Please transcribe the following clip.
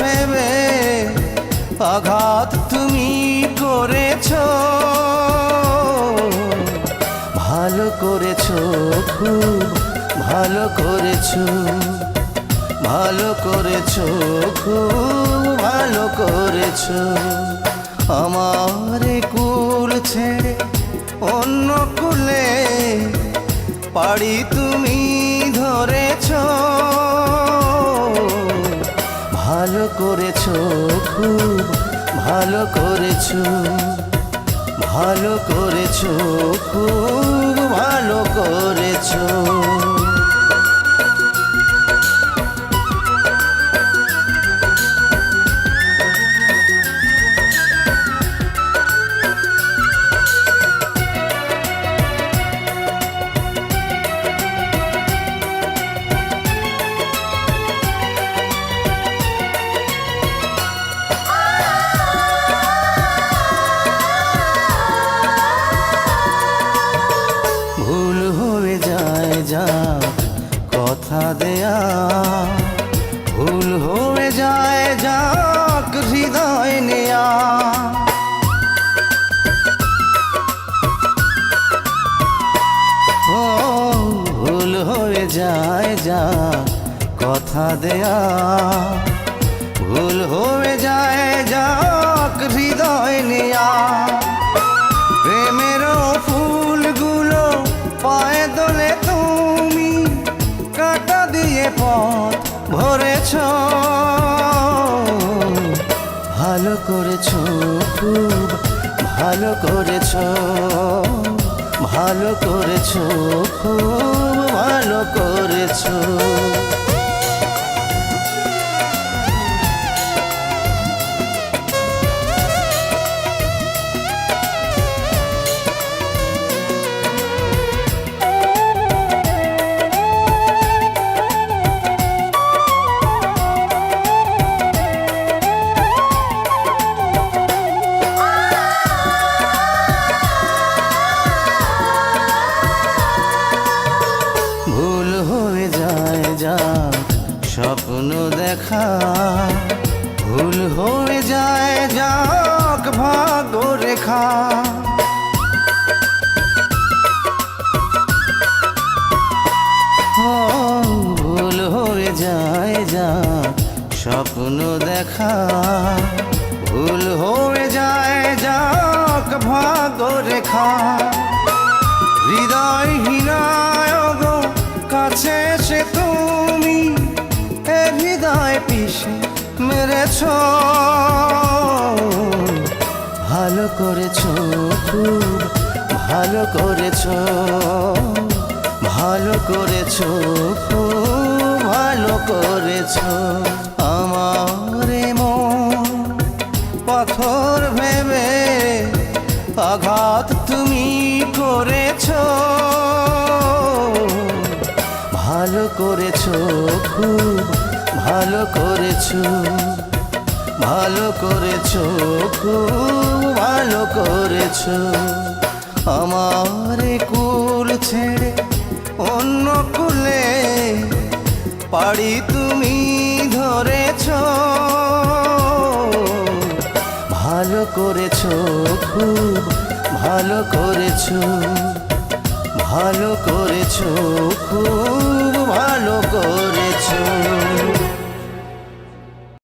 ভেবে আঘাত তুমি করেছো, ভালো করেছো, খুব ভালো করেছো, ভালো করেছো, খুব ভালো করেছো। আমার কুল ছেড়ে অন্য কুলে পাড়ি তুমি ধরেছো, ভালো করেছো, খুব ভালো করেছো, ভালো করেছো, খুব ভালো করেছো। ভুল হয়ে যায় যাক কথা দেয়া, ভুল হয়ে যায় যাক হৃদয় নেয়া। ও ভুল হয়ে যায় যাক কথা দেয়া, ভুল হয়ে যায় যাক হৃদয় নেয়া। প্রেমেরও ফুলগুলো পায়ে দোলে তুমি কাঁটা দিয়ে পথ ভরেছ, ভালো করেছো, খুব ভালো করেছো, ভালো করেছো, খুব ভালো করেছো। ভুল হয়ে যায় যাক স্বপ্ন দেখা, ভুল হয়ে যায় যাক ভাগ্য রেখা। ও ভুল হয়ে যায় যাক স্বপ্ন দেখা, ভুল হয়ে যায় যাক ভাগ্য রেখা। হৃদয়হীনায় গো কাছে এসে তুমি এ হৃদয় পিষে মেরেছ, ভালো করেছো, খুব ভালো করেছো, ভালো করেছো, খুব ভালো করেছো। আমার মন পাথর ভেবে আঘাত তুমি করেছো, ভালো করেছো, খুব ভালো করেছো, ভালো করেছো, খুব ভালো করেছো। আমার কুল ছেড়ে অন্য কুলে পাড়ি তুমি ধরেছো, ভালো করেছো, খুব ভালো করেছো, ভালো করেছো, খুব ভালো করেছো।